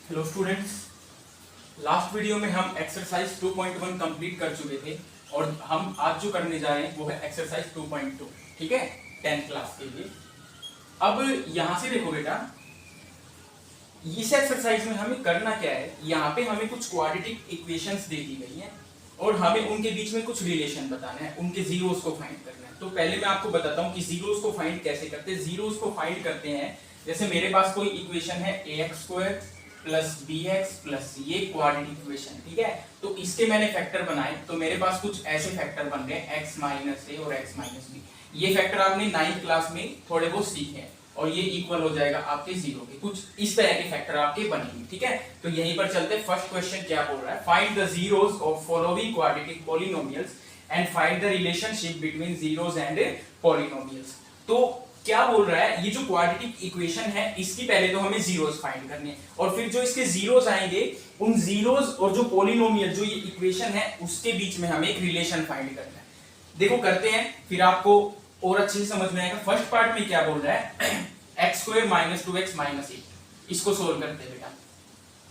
Hello students, last video में हम exercise 2.1 complete कर चुके थे और हम आज जो करने जा रहे हैं वो है एक्सरसाइज 2.2। ठीक है, 10th क्लास के लिए। अब यहां से देखो बेटा, इस एक्सरसाइज में हमें करना क्या है। यहाँ पे हमें कुछ क्वाड्रेटिक इक्वेशंस दे दी गई हैं और हमें उनके बीच में कुछ रिलेशन बताना है, उनके जीरोस को फाइंड करना है। तो पहले मैं आपको बताता हूँ कि जीरोस को फाइंड कैसे करते हैं। जीरोस को फाइंड करते हैं जैसे मेरे पास कोई इक्वेशन है ax² प्लस bx प्लस ये क्वाड्रेटिक इक्वेशन, ठीक है। तो इसके मैंने फैक्टर बनाए, तो मेरे पास कुछ ऐसे फैक्टर बन गए x माइनस ए और x माइनस बी। ये फैक्टर आपने 9th क्लास में थोड़े बहुत सीखे हैं और ये इक्वल हो जाएगा आपके जीरो के। कुछ इस तरह के फैक्टर आपके बनेंगे, ठीक है। तो यहीं पर चलते, फर्स्ट क्वेश्चन क्या बोल रहा है, find the zeros of following quadratic polynomials and find the relationship between zeros and polynomials. तो क्या बोल रहा है, ये जो क्वाड्रेटिक इक्वेशन है इसकी पहले तो हमें जीरोस फाइंड करने हैं और फिर जो इसके जीरोस आएंगे उन जीरोस और जो पॉलिनोमियल जो ये इक्वेशन है उसके बीच में हमें एक रिलेशन फाइंड करना है। देखो करते हैं, फिर आपको और अच्छे से समझ में आएगा। फर्स्ट पार्ट में क्या बोल रहा है, x² माइनस 2x माइनस 8, इसको सोल्व करते हैं बेटा।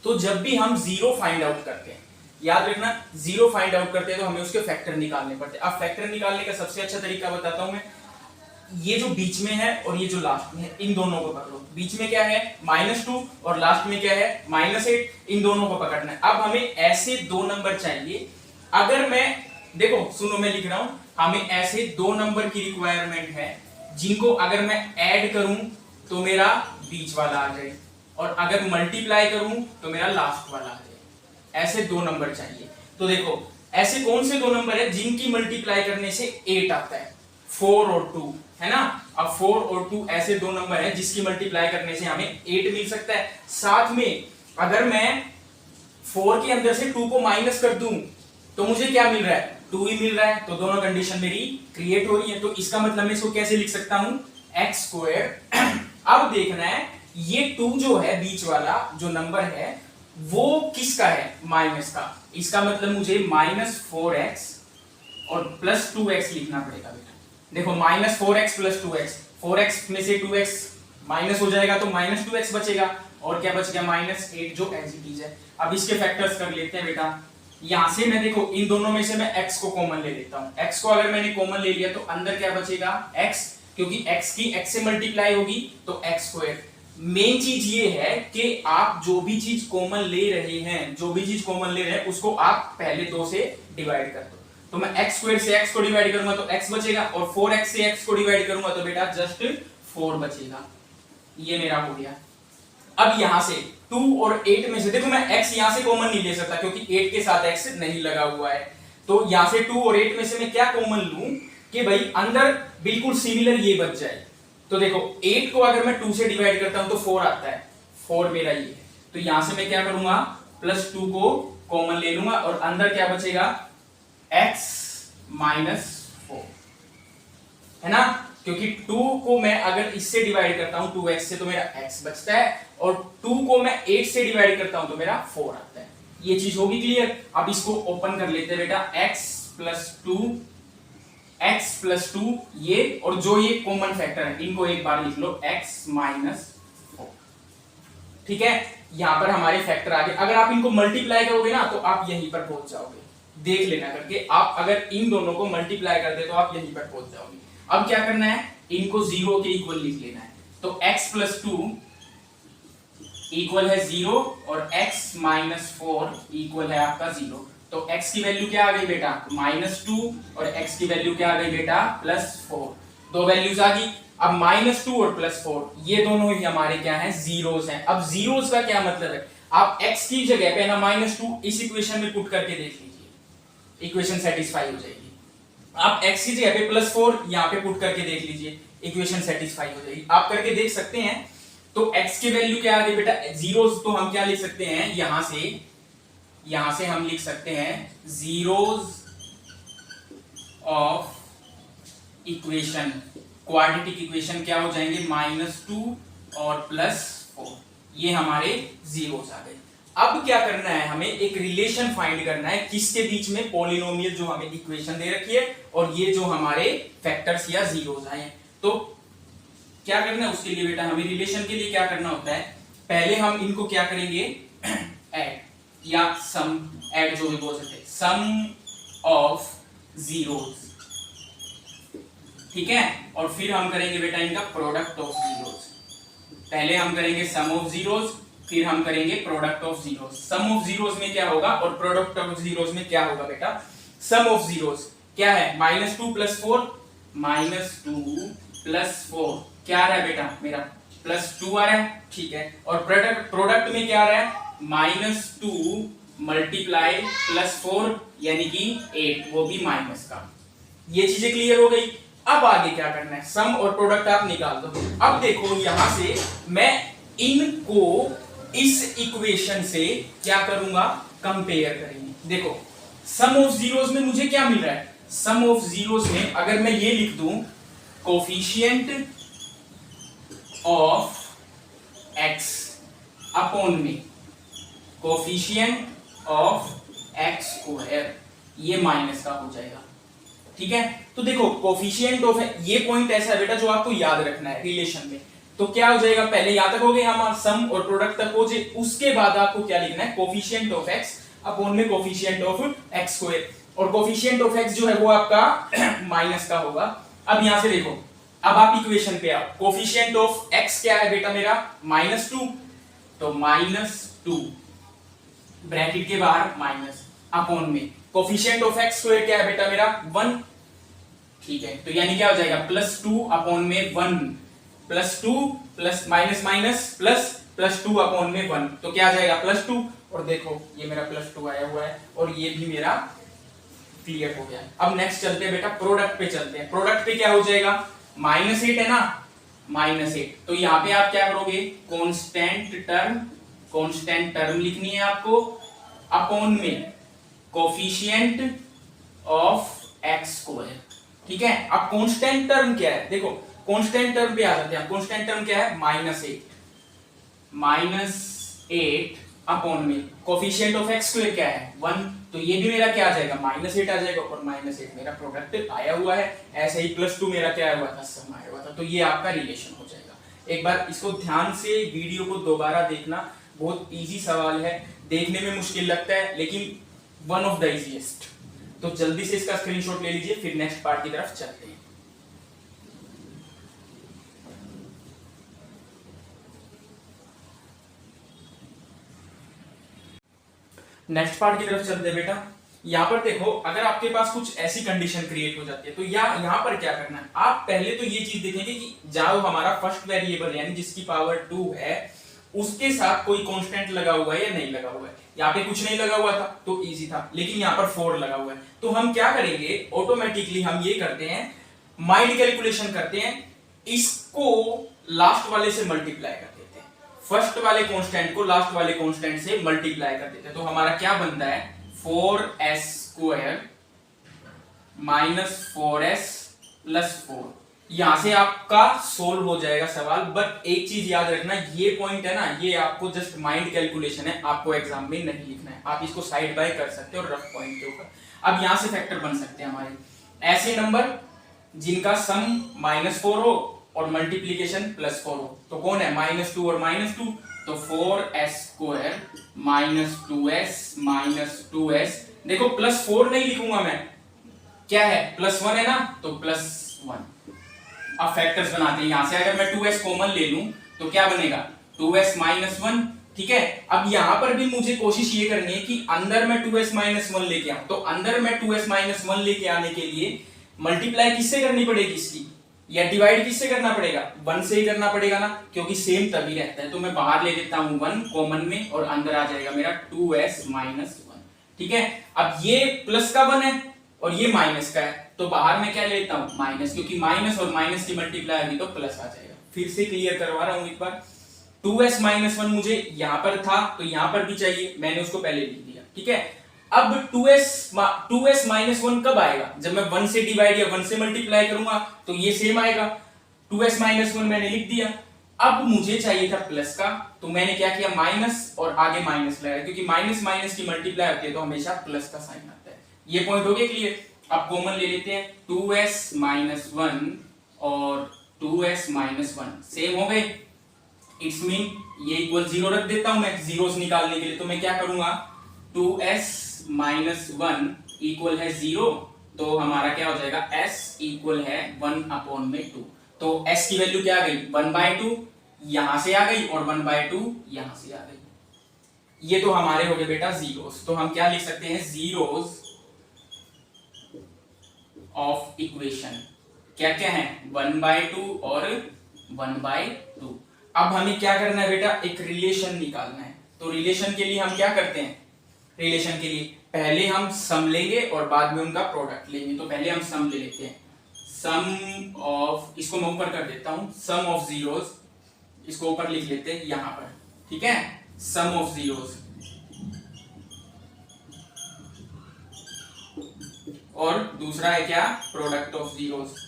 तो जब भी हम जीरो फाइंड आउट करते हैं, याद रखना जीरो फाइंड आउट करते हैं तो हमें उसके फैक्टर निकालने पड़ते हैं। अब फैक्टर निकालने का सबसे अच्छा तरीका बताता हूं मैं। ये जो बीच में है और ये जो लास्ट में है, इन दोनों को पकड़ो। बीच में क्या है -2 और लास्ट में क्या है -8, इन दोनों को पकड़ना है। अब हमें ऐसे दो नंबर चाहिए। अगर मैं देखो सुनो, मैं लिख रहा हूं, हमें ऐसे दो नंबर की रिक्वायरमेंट है जिनको अगर मैं ऐड करूं तो मेरा बीच वाला आ जाए और अगर मल्टीप्लाई करूं तो मेरा लास्ट वाला आ जाए। ऐसे दो नंबर चाहिए। तो देखो ऐसे कौन से दो नंबर है जिनकी मल्टीप्लाई करने से 8 आता है, 4 और 2, है ना। अब 4 और 2 ऐसे दो नंबर है जिसकी मल्टीप्लाई करने से हमें 8 मिल सकता है। साथ में अगर मैं 4 के अंदर से 2 को माइनस कर दूं तो मुझे क्या मिल रहा है, 2 ही मिल रहा है। तो दोनों कंडीशन मेरी क्रिएट हो रही है। तो इसका मतलब मैं इसको कैसे लिख सकता हूं, x²। अब देखना है ये 2 जो है बीच वाला जो नंबर है वो किसका है, माइनस का। इसका मतलब मुझे -4x और प्लस 2x लिखना पड़ेगा बेटा। देखो -4x प्लस 2x, 4x में से 2x माइनस हो जाएगा तो -2x बचेगा और क्या बच गया -8, जो एज इट इज है। अब इसके फैक्टर्स कर लेते हैं बेटा। यहां से मैं देखो इन दोनों में से मैं x को कॉमन ले लेता हूं। x को अगर मैंने कॉमन ले लिया तो अंदर क्या बचेगा, x, क्योंकि x की x से मल्टीप्लाई होगी तो x²। मेन चीज ये है कि आप जो भी चीज कॉमन ले रहे हैं उसको आप पहले 2 से डिवाइड कर दो। तो मैं x² से x को डिवाइड करूंगा तो x बचेगा और 4x से x को डिवाइड करूंगा तो बेटा जस्ट 4 बचेगा। ये मेरा हो गया। अब यहां से 2 और 8 में से देखो मैं x यहां से कॉमन नहीं ले सकता क्योंकि 8 के साथ x नहीं लगा हुआ है। तो यहां से 2 और 8 में से मैं क्या कॉमन लूं कि भाई अंदर बिल्कुल सिमिलर ये बच जाए। तो देखो 8 को अगर मैं 2 से डिवाइड करता हूं तो 4 आता है, 4 मेरा ये है। तो यहां से मैं क्या करूंगा, +2 को कॉमन ले लूंगा और अंदर क्या बचेगा, x माइनस 4, है ना। क्योंकि 2 को मैं अगर इससे डिवाइड करता हूं 2x से तो मेरा x बचता है और 2 को मैं 8 से डिवाइड करता हूं तो मेरा 4 आता है। ये चीज होगी क्लियर। अब इसको ओपन कर लेते हैं बेटा, x प्लस 2 ये और जो ये कॉमन फैक्टर है इनको एक बार लिख लो, x माइनस 4, ठीक है। यहां पर हमारे फैक्टर आ गए। अगर आप इनको मल्टीप्लाई करोगे ना तो आप यहीं पर पहुंच जाओगे। देख लेना करके, आप अगर इन दोनों को मल्टीप्लाई कर दे तो आप यहीं पर पहुंच जाओगे। अब क्या करना है, इनको 0 के इक्वल लिख लेना है। तो x प्लस 2 इक्वल है 0 और x माइनस 4 इक्वल है आपका 0। तो x की वैल्यू क्या आ गई बेटा, -2 और x की वैल्यू क्या आ गई बेटा, +4। दो वैल्यूज आ गई। अब -2 और +4 ये दोनों ही हमारे क्या हैं, जीरोस हैं। अब जीरोस का क्या मतलब है, आप x की जगह पे ना -2 इस इक्वेशन में पुट करके देख लीजिए, इक्वेशन सेटिस्फाई हो जाएगी। आप x की जगह पे +4 यहां पे पुट करके देख लीजिए, इक्वेशन सेटिस्फाई हो जाएगी। आप करके देख सकते हैं। तो x की वैल्यू क्या आ गई बेटा, जीरोस। तो हम क्या लिख सकते हैं, यहां से हम लिख सकते हैं zeros of equation, quadratic equation क्या हो जाएंगे, -2 और +4, ये हमारे जीरोस आ गए। अब क्या करना है, हमें एक रिलेशन फाइंड करना है किसके बीच में, पॉलिनोमियल जो हमें इक्वेशन दे रखी है और ये जो हमारे फैक्टर्स या जीरोस आए हैं। तो क्या करना है उसके लिए बेटा, हमें रिलेशन के लिए क्या करना होता है, पहले हम इनको क्या करेंगे या सम ऐड जो भी बोल सकते हैं, सम ऑफ जीरोस, ठीक है। और फिर हम करेंगे बेटा इनका प्रोडक्ट ऑफ जीरोस। पहले हम करेंगे सम ऑफ जीरोस, फिर हम करेंगे product of zeros. Sum of zeros में क्या होगा और प्रोडक्ट ऑफ जीरोस में क्या होगा बेटा। सम ऑफ जीरोस क्या है, -2 + 4, -2 + 4 क्या आ रहा है बेटा मेरा, +2 आ रहा है, ठीक है। और प्रोडक्ट में क्या आ रहा है, -2 × +4 यानी कि 8, वो भी माइनस का। ये चीजें क्लियर हो गई। अब आगे क्या करना है, सम और प्रोडक्ट आप निकाल दो। अब देखो यहां से मैं इनको इस इक्वेशन से क्या करूंगा, कंपेयर करेंगे। देखो सम ऑफ जीरोस में मुझे क्या मिल रहा है, सम ऑफ जीरोस में अगर मैं ये लिख दूं कोफिशिएंट ऑफ x अपॉन में कोफिशिएंट ऑफ x², ये माइनस का हो जाएगा, ठीक है। तो देखो कोफिशिएंट ऑफ, ये पॉइंट ऐसा है बेटा जो आपको याद रखना है रिलेशन में। तो क्या हो जाएगा, पहले यहां तक हो गए हमारा सम और प्रोडक्ट तक हो जाए, उसके बाद आपको क्या लिखना है, कोफिशिएंट ऑफ x अपॉन में कोफिशिएंट ऑफ x²। और कोफिशिएंट ऑफ x जो है वो आपका माइनस का होगा। अब यहां से देखो, अब आप इक्वेशन पे आओ, कोफिशिएंट ऑफ x क्या है बेटा मेरा, -2, तो -2 ब्रैकेट के बाहर माइनस अपॉन में कोफिशिएंट ऑफ x² क्या है बेटा मेरा 1, ठीक है। तो यानी क्या हो जाएगा +2 अपॉन में 1, +2 प्लस माइनस माइनस +2 अपॉन में 1, तो क्या आ जाएगा +2। और देखो ये मेरा +2 आया हुआ है और ये भी मेरा क्लियर हो गया। अब नेक्स्ट चलते हैं बेटा, प्रोडक्ट पे चलते हैं। प्रोडक्ट पे क्या हो जाएगा, -8 है ना, -8, तो यहां पे आप क्या करोगे, कांस्टेंट टर्म लिखनी है आपको अपॉन में कोफिशिएंट ऑफ x², ठीक है। अब कांस्टेंट टर्म क्या है, देखो कांस्टेंट टर्म पे आ जाते हैं। कांस्टेंट टर्म क्या है, -8 अपॉन में कोफिशिएंट ऑफ x² क्या है 1, तो ये भी मेरा क्या आ जाएगा -8 आ जाएगा, और -8 मेरा प्रोडक्ट आया हुआ है। ऐसे ही +2 मेरा क्या आया हुआ था, सम आया हुआ था। तो ये आपका रिलेशन हो जाएगा। एक बार इसको ध्यान से वीडियो को दोबारा देखना, बहुत इजी सवाल है, देखने में मुश्किल लगता है लेकिन वन ऑफ द इजीएस्ट। तो जल्दी से इसका स्क्रीनशॉट ले लीजिए, फिर नेक्स्ट पार्ट की तरफ चलते हैं। नेक्स्ट पार्ट की तरफ चलते हैं बेटा। यहां पर देखो, अगर आपके पास कुछ ऐसी कंडीशन क्रिएट हो जाती है तो यहां पर क्या करना है, आप पहले तो ये चीज देखेंगे कि जो हमारा फर्स्ट वेरिएबल यानी जिसकी पावर 2 है उसके साथ कोई कांस्टेंट लगा हुआ है या नहीं लगा हुआ है। यहाँ पे कुछ नहीं लगा हुआ था तो इजी था, लेकिन यहाँ पर 4 लगा हुआ है। तो हम क्या करेंगे, ऑटोमेटिकली हम ये करते हैं, माइंड कैलकुलेशन करते हैं, इसको लास्ट वाले से मल्टीप्लाई कर देते हैं। फर्स्ट वाले कांस्टेंट को लास्ट वाले कांस्टेंट से मल्टीप्लाई कर देते हैं। तो हमारा क्या बनता है, 4s² - 4s + 4। यहां से आपका सोल्व हो जाएगा सवाल। बट एक चीज याद रखना, ये पॉइंट है ना, ये आपको जस्ट माइंड कैलकुलेशन है, आपको एग्जाम में नहीं लिखना है। आप इसको साइड बाय कर सकते हो रफ पॉइंट के ऊपर। अब यहां से फैक्टर बन सकते हैं हमारे ऐसे नंबर जिनका सम -4 हो और मल्टीप्लीकेशन +4 हो। तो कौन है, -2 और -2, तो 4s² - 2s - 2s। देखो +4 नहीं लिखूंगा मैं, क्या है +1 है ना, तो +1। अब फैक्टर्स बनाते हैं। यहां से अगर मैं 2s कॉमन ले लूं तो क्या बनेगा, 2s - 1, ठीक है। अब यहां पर भी मुझे कोशिश ये करनी है कि अंदर मैं 2s - 1 लेके आऊं। तो अंदर मैं 2s - 1 लेके आने के लिए मल्टीप्लाई किससे करनी पड़ेगी इसकी, या डिवाइड किससे करना पड़ेगा, 1 से ही करना पड़ेगा ना, क्योंकि सेम तभी रहता है। तो मैं बाहर ले लेता हूं 1 कॉमन में और अंदर आ जाएगा मेरा 2s - 1, ठीक है। अब ये प्लस का 1 है और ये माइनस का है, तो बाहर में क्या लेता हूं माइनस, क्योंकि माइनस और माइनस की मल्टीप्लाई होगी तो प्लस आ जाएगा। फिर से क्लियर करवा रहा हूं एक बार, 2s - 1 मुझे यहां पर था तो यहां पर भी चाहिए, मैंने उसको पहले लिख दिया, ठीक है। अब 2s - 1 कब आएगा, जब मैं 1 से डिवाइड या 1 से मल्टीप्लाई करूंगा तो ये सेम आएगा। 2s - 1 मैंने लिख दिया। अब मुझे चाहिए था प्लस का, तो मैंने क्या किया, माइनस और आगे माइनस लगाया, क्योंकि माइनस माइनस की मल्टीप्लाई होती है तो हमेशा प्लस का साइन आता है। ये पॉइंट हो गया क्लियर। अब कॉमन ले लेते हैं, 2s - 1 और 2s - 1 सेम हो गए। इट्स मीन ये इक्वल 0 रख देता हूं मैं जीरोस निकालने के लिए। तो मैं क्या करूंगा, 2s माइनस 1 इक्वल है 0, तो हमारा क्या हो जाएगा, s इक्वल है 1/2। तो s की वैल्यू क्या आ गई, 1/2 यहां से आ गई और 1/2 यहां से आ गई। ये तो हमारे हो गए बेटा जीरोस। तो हम क्या लिख सकते हैं, जीरोस ऑफ इक्वेशन क्या क्या है, 1/2 और 1/2। अब हमें क्या करना है बेटा, एक रिलेशन निकालना है। तो रिलेशन के लिए हम क्या करते हैं, रिलेशन के लिए पहले हम सम लेंगे और बाद में उनका प्रोडक्ट लेंगे। तो पहले हम सम ले लेते हैं। सम ऑफ, इसको मैं ऊपर कर देता हूं, सम ऑफ जीरोस, इसको ऊपर लिख लेते हैं यहां पर, ठीक है। सम ऑफ जीरोस और दूसरा है क्या, product of zeros.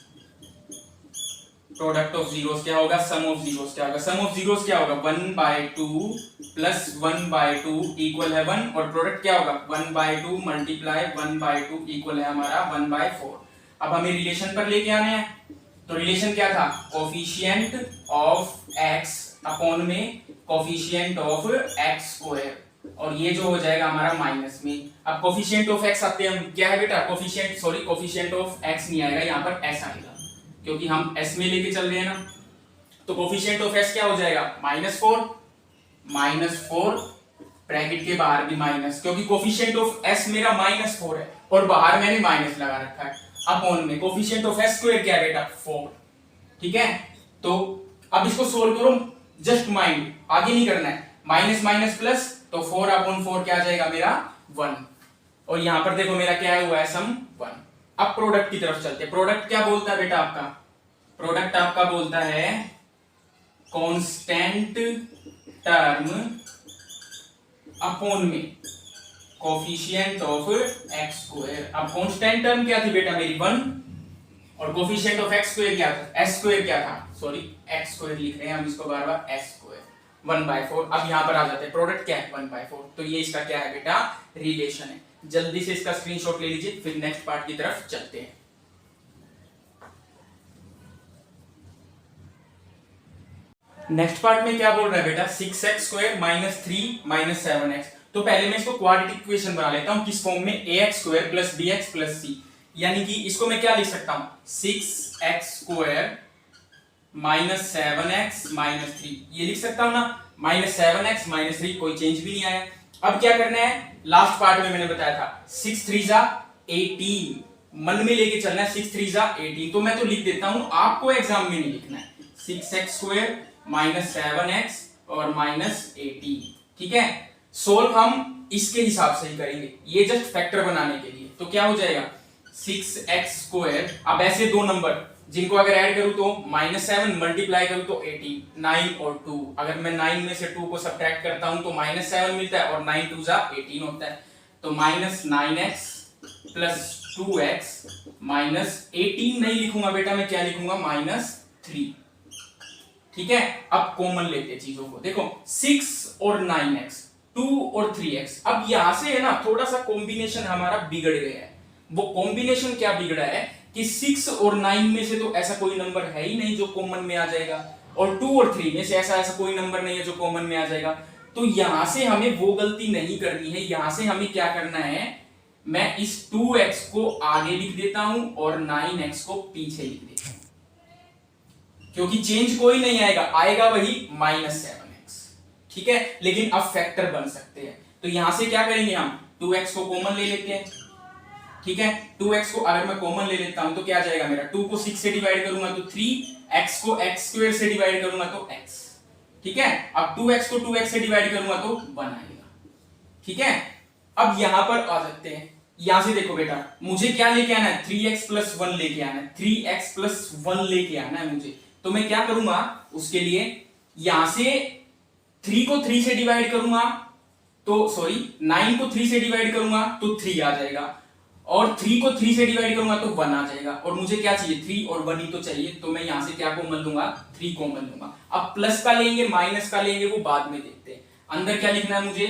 Product of zeros क्या होगा, सम ऑफ जीरोस क्या होगा, सम ऑफ जीरोस क्या होगा, 1/2 प्लस 1/2 इक्वल है 1, और प्रोडक्ट क्या होगा, 1/2 मल्टीप्लाई 1/2 इक्वल है हमारा 1/4। अब हमें रिलेशन पर लेके आने हैं। तो रिलेशन क्या था, कोफिशिएंट ऑफ x अपॉन में कोफिशिएंट ऑफ x स्क्वायर, और ये जो हो जाएगा हमारा माइनस में। अब कोफिशिएंट ऑफ x आते हैं हम, क्या है बेटा, coefficient, sorry coefficient of x नहीं आएगा, यहाँ पर s आएगा क्योंकि हम s में लेके चल रहे हैं ना। तो कोफिशिएंट ऑफ s क्या हो जाएगा, -4 ब्रैकेट के बाहर भी माइनस, क्योंकि कोफिशिएंट ऑफ s मेरा -4 है और बाहर मैंने माइनस लगा रखा है, अपॉन में कोफिशिएंट ऑफ s स्क्वायर क्या है बेटा, 4, ठीक है। तो अब इसको सोल्व करो, जस्ट माइंड, आगे नहीं करना है, माइनस माइनस प्लस, तो 4/4 क्या आ जाएगा मेरा 1, और यहां पर देखो मेरा क्या हुआ है, सम 1। अब प्रोडक्ट की तरफ चलते हैं। प्रोडक्ट क्या बोलता है बेटा आपका, प्रोडक्ट आपका बोलता है कांस्टेंट टर्म अपॉन में कोफिशिएंट ऑफ x स्क्वायर। अब कांस्टेंट टर्म क्या थी बेटा मेरी 1, और कोफिशिएंट ऑफ x स्क्वायर क्या था, s स्क्वायर क्या था, सॉरी x स्क्वायर लिख रहे हैं हम इसको बार बार, s स्क्वायर 1/4। अब यहां पर आ जाते हैं, प्रोडक्ट क्या है 1/4, तो ये इसका क्या है बेटा, रिलेशन है। जल्दी से इसका स्क्रीनशॉट ले लीजिए, फिर नेक्स्ट पार्ट की तरफ चलते हैं। नेक्स्ट पार्ट में क्या बोल रहा है बेटा, 6x स्क्वायर माइनस 3 - 7x। तो पहले मैं इसको क्वाड्रेटिक इक्वेशन बना लेता हूं, किस फॉर्म में, ax square plus bx plus c, यानी कि इसको मैं क्या लिख सकता हूं, 6x square minus 7x minus 3, ये लिख सकता हूं ना, -7x - 3, कोई चेंज भी नहीं आया। अब क्या करना है, लास्ट पार्ट में मैंने बताया था 6 3 18, मन में लेके चलना है, 6 3 18, तो मैं तो लिख देता हूं, आपको एग्जाम में नहीं लिखना है, 6x स्क्वायर माइनस 7x और माइनस 18, ठीक है। सोल्व हम इसके हिसाब से ही करेंगे, ये जस्ट फैक्टर बनाने के लिए। तो क्या हो जाएगा, 6x स्क्वायर, अब ऐसे दो नंबर जिनको अगर ऐड करूं तो -7 मल्टीप्लाई करूं तो 18, 9 और 2, अगर मैं 9 में से 2 को सब्ट्रैक्ट करता हूं तो -7 मिलता है और 9 2 18 होता है। तो -9x प्लस 2x माइनस 18 नहीं लिखूंगा बेटा, मैं क्या लिखूंगा, -3, ठीक है। अब कॉमन लेते हैं चीजों को, देखो 6 और 9x, 2 और 3x। अब यहां से है ना थोड़ा सा कॉम्बिनेशन हमारा बिगड़ गया है। वो कॉम्बिनेशन क्या बिगड़ा है कि 6 और 9 में से तो ऐसा कोई नंबर है ही नहीं जो कॉमन में आ जाएगा, और 2 और 3 में से ऐसा कोई नंबर नहीं है जो कॉमन में आ जाएगा। तो यहां से हमें वो गलती नहीं करनी है, यहां से हमें क्या करना है, मैं इस 2x को आगे लिख देता हूं और 9x को पीछे लिख देता हूं, क्योंकि चेंज कोई नहीं आएगा, आएगा वही -7x, ठीक है। लेकिन अब फैक्टर बन सकते हैं, तो यहां से क्या करेंगे हम, 2x को कॉमन ले लेते हैं, ठीक है। 2x को अगर मैं कॉमन ले लेता हूं तो क्या आ जाएगा मेरा, 2 को 6 से डिवाइड करूंगा तो 3, x को x स्क्वायर से डिवाइड करूंगा तो x, ठीक है। अब 2x को 2x से डिवाइड करूंगा तो 1 आएगा, ठीक है। अब यहां पर आ सकते हैं, यहां से देखो बेटा, मुझे क्या लेके आना है, 3x + 1 लेके आना है, 3x + 1 लेके आना है मुझे। तो मैं क्या करूंगा उसके लिए, यहां से 3 को 3 से डिवाइड करूंगा तो, सॉरी 9 को 3 से डिवाइड करूंगा तो 3 आ जाएगा, और 3 को 3 से डिवाइड करूंगा तो 1 आ जाएगा, और मुझे क्या चाहिए, 3 और 1 ही तो चाहिए। तो मैं यहां से क्या कॉमन लूंगा, 3 कॉमन लूंगा। अब प्लस का लेंगे माइनस का लेंगे वो बाद में देखते हैं, अंदर क्या लिखना है मुझे,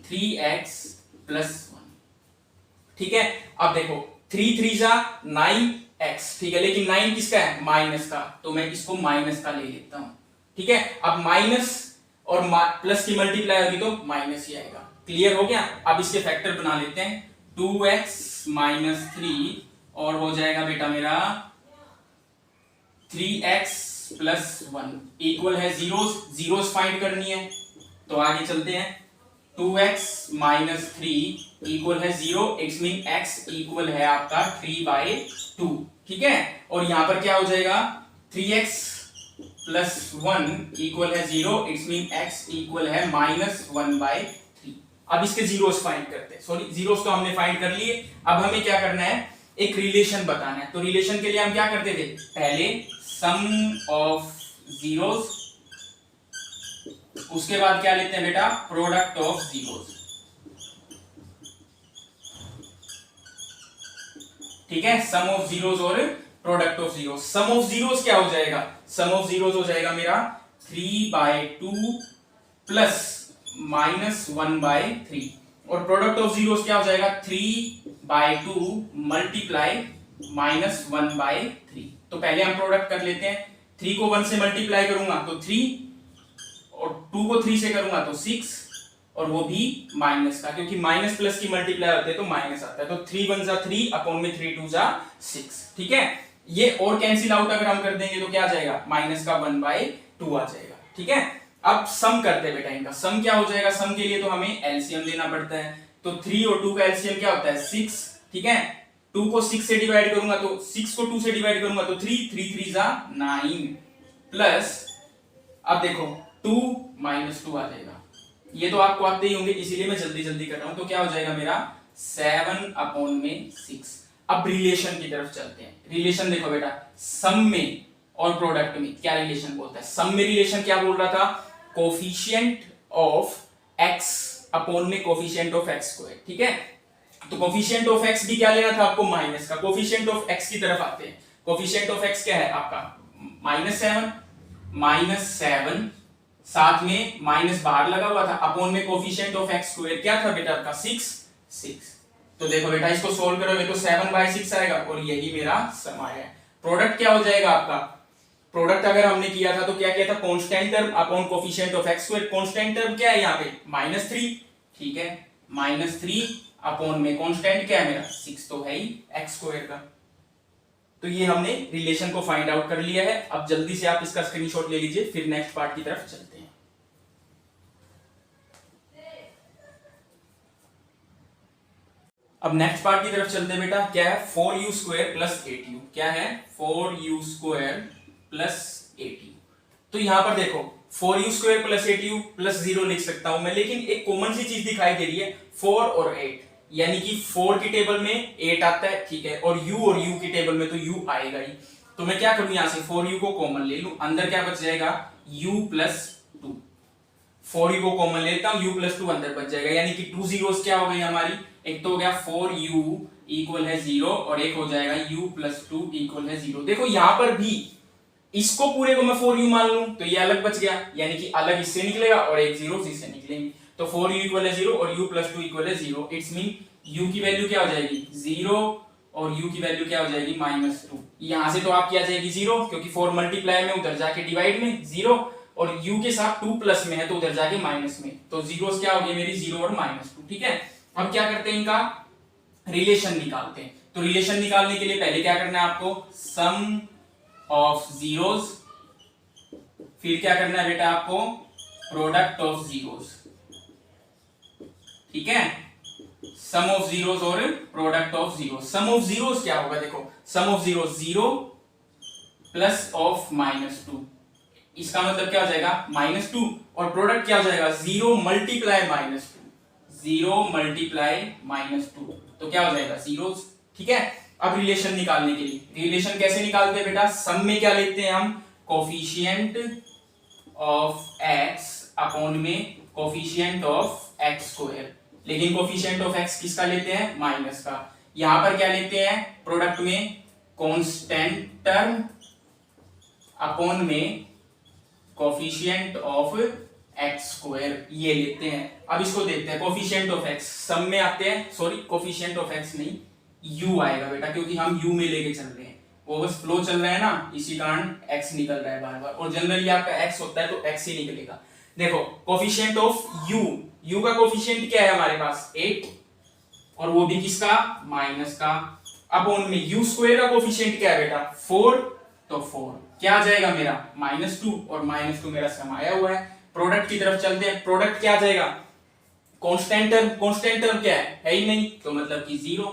3x + 1, ठीक है। अब देखो 3 3 9x, ठीक है, लेकिन 9 किसका है, माइनस का, तो मैं इसको माइनस का ले लेता हूं, ठीक है। अब माइनस और प्लस की मल्टीप्लाई होगी तो माइनस ही आएगा, क्लियर हो गया। अब इसके फैक्टर बना लेते हैं, 2x माइनस 3 और हो जाएगा बेटा मेरा 3x प्लस 1 इक्वल है जीरोस, जीरोस फाइंड करनी है। तो आगे चलते हैं, 2x माइनस 3 इक्वल है 0, इट्स मीन x इक्वल है आपका 3/2, ठीक है। और यहां पर क्या हो जाएगा, 3x प्लस 1 इक्वल है 0, इट्स मीन x इक्वल है -1/3। अब इसके जीरोस फाइंड करते हैं, सॉरी जीरोस तो हमने फाइंड कर लिए। अब हमें क्या करना है, एक रिलेशन बताना है। तो रिलेशन के लिए हम क्या करते थे, पहले सम ऑफ जीरोस, उसके बाद क्या लेते हैं बेटा, प्रोडक्ट ऑफ जीरोस, ठीक है। सम ऑफ जीरोस और product of zeros. Sum of zeros क्या हो जाएगा, सम ऑफ जीरोस हो जाएगा मेरा 3/2 प्लस -1/3 और प्रोडक्ट ऑफ जीरोस क्या हो जाएगा, 3/2 मल्टीप्लाई -1/3। तो पहले हम प्रोडक्ट कर लेते हैं, 3 को 1 से मल्टीप्लाई करूंगा तो 3 और 2 को 3 से करूंगा तो 6 और वो भी माइनस का, क्योंकि माइनस प्लस की मल्टीप्लाई होते हैं तो माइनस आता है। तो 3 1 जा 3 अपॉन में 3 2 जा 6, ठीक है। ये और कैंसिल आउट अगर हम कर देंगे तो क्या आ जाएगा, माइनस का 1/2 आ जाएगा, ठीक है। अब सम करते हैं बेटा, इनका सम क्या हो जाएगा, सम के लिए तो हमें एलसीएम लेना पड़ता है। तो 3 और 2 का एलसीएम क्या होता है, 6, ठीक है। 2 को 6 से डिवाइड करूंगा तो 6 को 2 से डिवाइड करूंगा तो 3 3 3 जा 9 प्लस, अब देखो 2 -2 आ जाएगा। ये तो आपको आते ही होंगे, इसीलिए मैं जल्दी जल्दी कर रहा हूं। तो क्या हो जाएगा मेरा 7/6। अब रिलेशन की तरफ चलते हैं। रिलेशन देखो बेटा, सम में और प्रोडक्ट में क्या रिलेशन बोलता है। सम में रिलेशन क्या बोल रहा था, कोफिशिएंट ऑफ x अपॉन में कोफिशिएंट ऑफ x स्क्वायर, ठीक है। तो कोफिशिएंट ऑफ x भी क्या लेना था आपको, माइनस का। कोफिशिएंट ऑफ x की तरफ आते हैं। कोफिशिएंट ऑफ x क्या है आपका, -7 साथ में माइनस बाहर लगा हुआ था, अपॉन में कोफिशिएंट ऑफ x स्क्वायर क्या था बेटा आपका, 6। तो देखो बेटा, इसको सोल्व करोगे तो 7/6 आएगा और यही मेरा सम आया है। प्रोडक्ट क्या हो जाएगा आपका, प्रोडक्ट अगर हमने किया था तो क्या किया था, constant term upon coefficient of x square. Constant term क्या है यहाँ पे, -3, ठीक है। -3 अपॉन में कांस्टेंट क्या है मेरा, 6 तो है ही x स्क्वायर का। तो ये हमने रिलेशन को फाइंड आउट कर लिया है। अब जल्दी से आप इसका स्क्रीनशॉट ले लीजिए, फिर नेक्स्ट पार्ट की तरफ चलते हैं। अब नेक्स्ट पार्ट की तरफ चलते हैं बेटा, क्या है, 4u² प्लस 8u। क्या है, 4u² प्लस 8u। तो यहां पर देखो 4u² प्लस 8u प्लस 0 लिख सकता हूं मैं, लेकिन एक कॉमन सी चीज दिखाई दे रही है, 4 और 8, यानी कि 4 की टेबल में 8 आता है, ठीक है, और u की टेबल में तो u आएगा ही। तो मैं क्या करूं, यहां से 4u को कॉमन ले लूं, अंदर क्या बच जाएगा, u प्लस 2। 4u को कॉमन लेता हूं, u प्लस 2 अंदर बच जाएगा, यानी कि 2 जीरोस क्या हो गई हमारी, एक तो हो गया 4u इक्वल है 0 और एक हो जाएगा u प्लस 2 इक्वल है 0। देखो यहां पर भी इसको पूरे को मैं 4u मान लूं तो ये अलग बच गया, यानी कि अलग इससे निकलेगा और एक जीरो इससे निकलेंगे। तो 4u इक्वल है 0 और u प्लस 2 इक्वल है 0। इट्स मीन u की वैल्यू क्या हो जाएगी, 0 और u की वैल्यू क्या हो जाएगी, -2। यहां से तो आपकी आ जाएगी 0, क्योंकि 4 मल्टीप्लाई में उधर जाके डिवाइड में 0 और u के साथ 2 प्लस में है तो उधर जाके माइनस में, तो जीरोस क्या हो गई मेरी, 0 और -2, ठीक है। अब क्या करते हैं, इनका रिलेशन निकालते हैं। तो रिलेशन निकालने के लिए पहले क्या करना है आपको, सम ऑफ जीरोस, फिर क्या करना है बेटा आपको, प्रोडक्ट ऑफ जीरोस, ठीक है। सम ऑफ जीरोस और product of zeros. Sum of zeros क्या होगा, देखो sum of zeros 0 plus of -2, इसका मतलब क्या हो जाएगा, -2, और प्रोडक्ट क्या हो जाएगा, 0 मल्टीप्लाई -2, 0 मल्टीप्लाई -2, तो क्या हो जाएगा, जीरोस, ठीक है। अब रिलेशन निकालने के लिए, रिलेशन कैसे निकालते हैं बेटा, सम में क्या लेते हैं हम, कोफिशिएंट ऑफ x अपॉन में कोफिशिएंट ऑफ x स्क्वायर, लेकिन कोफिशिएंट ऑफ x किसका लेते हैं, माइनस का। यहां पर क्या लेते हैं, प्रोडक्ट में कांस्टेंट टर्म अपॉन में कोफिशिएंट ऑफ x स्क्वायर, ये लेते हैं। अब इसको देखते हैं, कोफिशिएंट ऑफ x सम में आते हैं, सॉरी कोफिशिएंट ऑफ x नहीं, u आएगा बेटा, क्योंकि हम u में लेके चल रहे हैं, वो बस फ्लो चल रहा है ना, इसी कारण x निकल रहा है बार बार, और जनरली आपका x होता है तो x ही निकलेगा। देखो कोफिशिएंट ऑफ यू का कोफिशिएंट क्या है हमारे पास 8, और वो भी किसका माइनस का, अपॉन में यू स्क्वायर का कोफिशिएंट क्या है बेटा 4, तो 4 क्या आ जाएगा मेरा -2, और -2 मेरा समाया हुआ है। प्रोडक्ट की तरफ चलते हैं, प्रोडक्ट क्या आ जाएगा कांस्टेंट टर्म क्या है ही नहीं, तो मतलब कि 0,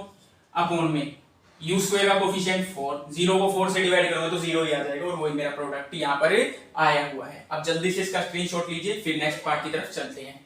अपॉन में यू स्क्वायर का कोफिशिएंट 4, 0 को 4 से डिवाइड करूंगा तो 0 ही आ जाएगा, और वही मेरा प्रोडक्ट यहां पर आया हुआ है। अब जल्दी से इसका स्क्रीनशॉट लीजिए, फिर नेक्स्ट पार्ट की तरफ चलते हैं।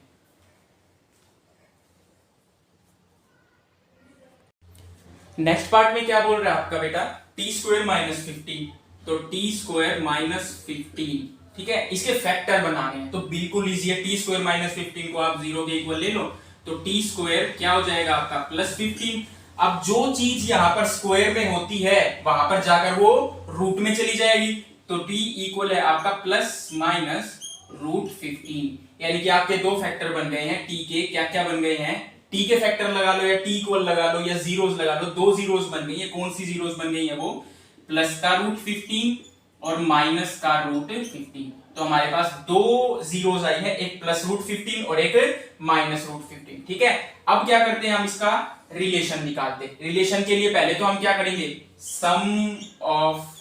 नेक्स्ट पार्ट में क्या बोल रहा है आपका बेटा टी स्क्वायर -15, तो टी स्क्वायर -15, ठीक है, इसके फैक्टर बनाने हैं तो बिल्कुल इजी है। टी स्क्वायर -15 को आप 0 के इक्वल ले लो, तो टी स्क्वायर क्या हो जाएगा आपका +15। अब जो चीज यहां पर स्क्वायर में होती है वहां पर जाकर वो रूट में चली जाएगी, तो टी इक्वल है आपका ±√15, यानी कि आपके दो फैक्टर बन गए हैं टी के, क्या क्या बन गए हैं, टी के फैक्टर लगा लो या टी इक्वल लगा लो या जीरोस लगा लो, दो जीरोस बन गई है। कौन सी जीरोस बन गई है वो +√15 और -√15, तो हमारे पास दो जीरोस आई है, एक +√15 और एक -√15, ठीक है। अब क्या करते हैं हम इसका रिलेशन निकालते हैं। रिलेशन के लिए पहले तो हम क्या करेंगे सम ऑफ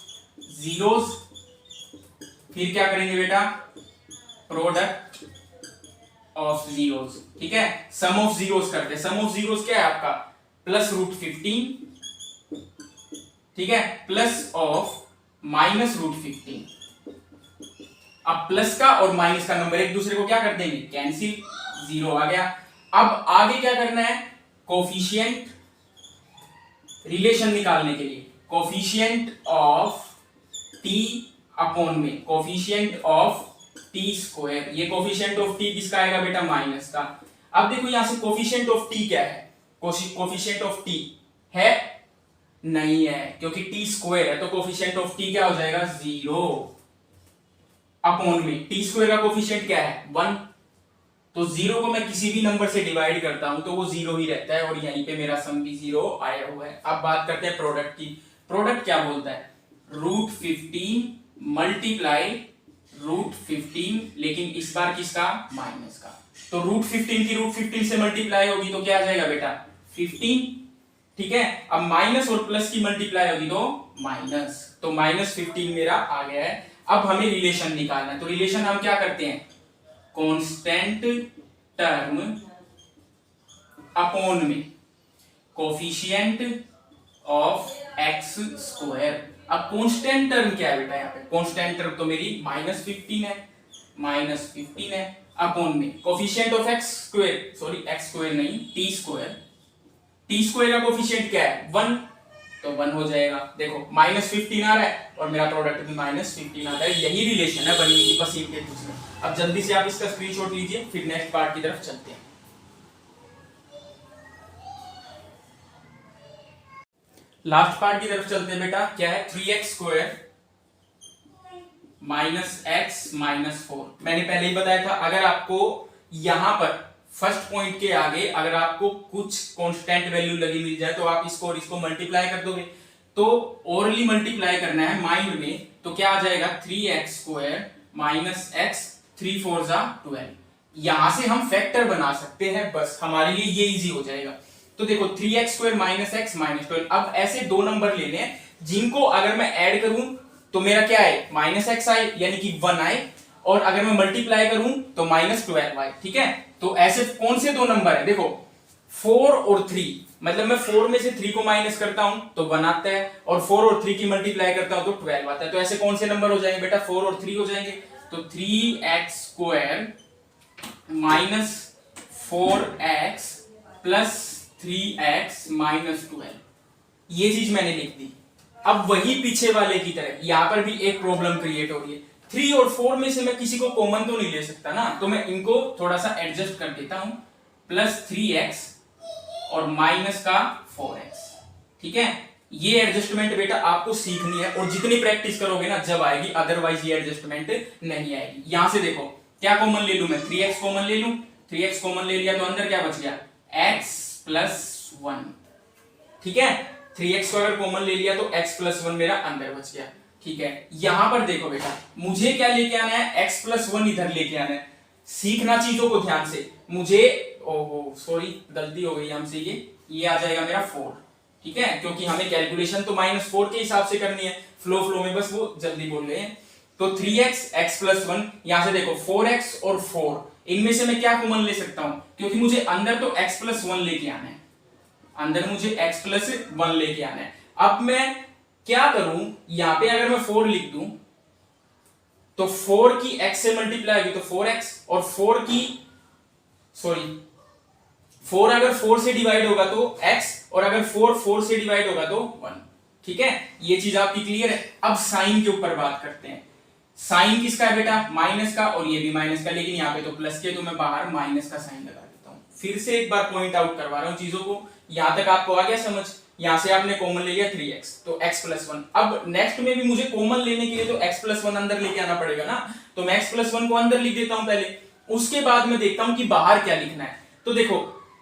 जीरोस, फिर क्या करेंगे बेटा प्रोडक्ट ऑफ जीरोस, ठीक है। सम ऑफ जीरोस करते हैं, सम ऑफ जीरोस क्या है आपका +√15, ठीक है, प्लस ऑफ -√15। अब प्लस का और माइनस का नंबर एक दूसरे को क्या कर देंगे कैंसिल, 0 आ गया। अब आगे क्या करना है कोफिशिएंट, रिलेशन निकालने के लिए कोफिशिएंट ऑफ टी अपॉन में कोफिशिएंट ऑफ टी स्क्वायर, ये कोफिशिएंट ऑफ टी किसका आएगा बेटा माइनस का। अब देखो यहां से कोफिशिएंट ऑफ टी क्या है, कोफिशिएंट ऑफ टी है नहीं है, क्योंकि टी स्क्वायर है, तो कोफिशिएंट ऑफ टी क्या हो जाएगा 0, अपॉन में टी स्क्वायर का कोफिशिएंट क्या है 1, तो 0 को मैं किसी भी नंबर से डिवाइड करता हूं तो वो 0 ही रहता है, और यहीं पे मेरा सम भी 0 आया हुआ है। अब बात करते हैं प्रोडक्ट की। प्रोडक्ट क्या बोलता है √15 मल्टीप्लाई √15, लेकिन इस बार किसका माइनस का, तो √15 की √15 से मल्टीप्लाई होगी तो क्या आ जाएगा बेटा 15, ठीक है। अब माइनस और प्लस की मल्टीप्लाई होगी तो माइनस, तो -15 मेरा आ गया है। अब हमें रिलेशन निकालना है, तो रिलेशन हम क्या करते हैं कांस्टेंट टर्म अपॉन में कोफिशिएंट ऑफ x स्क्वायर। अब कांस्टेंट टर्म क्या है बेटा यहाँ पे, कांस्टेंट टर्म तो मेरी -15 है, अपॉन में coefficient of x square, sorry x square नहीं t स्क्वायर का कोफिशिएंट क्या है 1, तो 1 हो जाएगा। देखो -15 आ रहा है और मेरा प्रोडक्ट भी -15 आता है, यही रिलेशन है बनी की पसीन के दूसरे। अब जल्दी से आप इसका स्क्रीनशॉट लीजिए, फिर नेक्स्ट पार्ट की तरफ चलते हैं। लास्ट पार्ट की तरफ चलते हैं बेटा, क्या है 3x स्क्वायर -x -4। मैंने पहले ही बताया था अगर आपको यहां पर फर्स्ट पॉइंट के आगे अगर आपको कुछ कांस्टेंट वैल्यू लगी मिल जाए तो आप इसको और इसको मल्टीप्लाई कर दोगे, तो ओरली मल्टीप्लाई करना है माइंड में, तो क्या आ जाएगा 3x स्क्वायर -x 3 4 12। यहां से हम फैक्टर बना सकते हैं, बस हमारे लिए ये इजी हो जाएगा। तो देखो 3x स्क्वायर -x -12, अब ऐसे दो नंबर लेने हैं जिनको अगर मैं ऐड करूं तो मेरा क्या है -x आए यानी कि 1 आए, और अगर मैं मल्टीप्लाई करूं तो -12 आए, ठीक है। तो ऐसे कौन से दो नंबर है देखो 4 और 3, मतलब मैं 4 में से 3 को माइनस करता हूं तो 1 आता है, और 4 और 3 की मल्टीप्लाई करता हूं तो 12 आता है। तो ऐसे कौन से नंबर हो जाएंगे बेटा 4 और 3 हो जाएंगे, तो 3x square -4x plus 3x -12, ये चीज मैंने लिख दी। अब वही पीछे वाले की तरह यहां पर भी एक प्रॉब्लम क्रिएट हो रही है, 3 और 4 में से मैं किसी को कॉमन तो नहीं ले सकता ना, तो मैं इनको थोड़ा सा एडजस्ट कर देता हूं, +3x और माइनस का 4x, ठीक है। ये एडजस्टमेंट बेटा आपको सीखनी है और जितनी प्रैक्टिस करोगे ना जब आएगी, अदरवाइज ये एडजस्टमेंट नहीं आएगी। यहां से देखो क्या कॉमन ले लूं मैं 3x कॉमन ले लूं, 3x कॉमन ले लिया तो अंदर क्या बच गया x + 1, ठीक है। 3x को अगर कॉमन ले लिया तो x + 1 मेरा अंदर बच गया, ठीक है। यहां पर देखो बेटा मुझे क्या लेके आना है x + 1 इधर लेके आना है, सीखना चीजों को ध्यान से। मुझे ओहो सॉरी गलती हो गई हमसे, ये आ जाएगा मेरा 4, ठीक है, क्योंकि हमें कैलकुलेशन तो -4 के हिसाब से करनी है, फ्लो में बस वो जल्दी बोल रहे हैं। तो 3x x + 1, यहां से देखो 4x और 4, इनमें से मैं क्या कॉमन ले सकता हूं, क्योंकि मुझे अंदर तो x + 1 लेके आना है, अंदर मुझे x + 1 लेके आना है। अब मैं क्या करूं, यहां पे अगर मैं 4 लिख दूं तो 4 की x से मल्टीप्लाई होगी तो 4x, और 4 अगर 4 से डिवाइड होगा तो x, और अगर 4 से डिवाइड होगा तो 1, ठीक है, ये चीज आपकी क्लियर है। अब साइन के ऊपर बात करते हैं। साइन किसका है बेटा, माइनस का, और ये भी माइनस का, लेकिन यहाँ पे तो प्लस के, तो मैं बाहर माइनस का साइन लगा देता हूं। फिर से एक बार पॉइंट आउट करवा रहा हूं चीजों को, यहां तक आपको आ गया समझ। यहां से आपने कॉमन ले लिया 3x, तो x + 1। अब नेक्स्ट में भी मुझे कॉमन लेने के लिए तो x + 1 अंदर लेके आना पड़ेगा ना, तो मैं x + 1 को अंदर लिख देता हूं पहले, उसके बाद में देखता हूं कि बाहर क्या लिखना है। तो देखो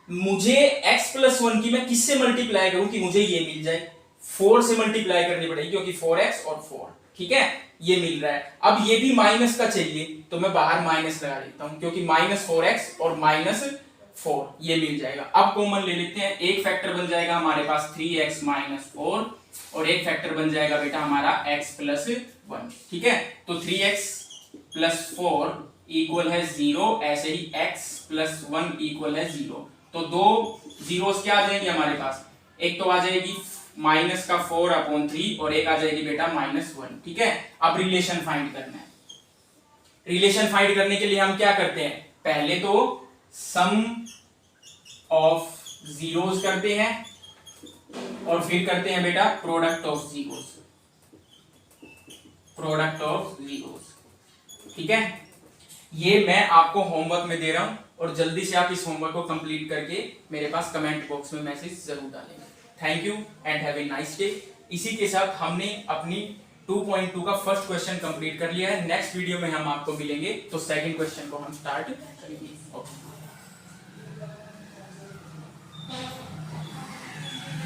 मुझे x + 1 की मैं किससे मल्टीप्लाई करूं कि मुझे ये मिल जाए, 4 से मल्टीप्लाई करनी पड़ेगी, क्योंकि 4x और 4, ठीक है, ये मिल रहा है। अब ये भी माइनस का चाहिए, तो मैं बाहर माइनस लगा देता हूं, क्योंकि -4x और -4 ये मिल जाएगा। अब कॉमन ले लेते हैं, एक फैक्टर बन जाएगा हमारे पास 3x - 4, और एक फैक्टर बन जाएगा बेटा हमारा x + 1, ठीक है। तो 3x + 4 इक्वल है 0, ऐसे ही x + 1 इक्वल है 0। तो दो जीरोस क्या आ जाएंगे हमारे पास, एक तो आ जाएगी -4/3 और एक आ जाएगी बेटा -1, ठीक है। अब रिलेशन फाइंड करना है। रिलेशन फाइंड करने के लिए हम क्या करते हैं, पहले तो सम ऑफ जीरोस करते हैं, और फिर करते हैं बेटा प्रोडक्ट ऑफ जीरोस, ठीक है। ये मैं आपको होमवर्क में दे रहा हूं, और जल्दी से आप इस होमवर्क को कंप्लीट करके मेरे पास कमेंट बॉक्स में मैसेज जरूर डालेंगे। Thank you and have a nice day. इसी के साथ हमने अपनी 2.2 का फर्स्ट क्वेश्चन कंप्लीट कर लिया है। नेक्स्ट वीडियो में हम आपको मिलेंगे तो सेकंड क्वेश्चन को हम स्टार्ट करेंगे।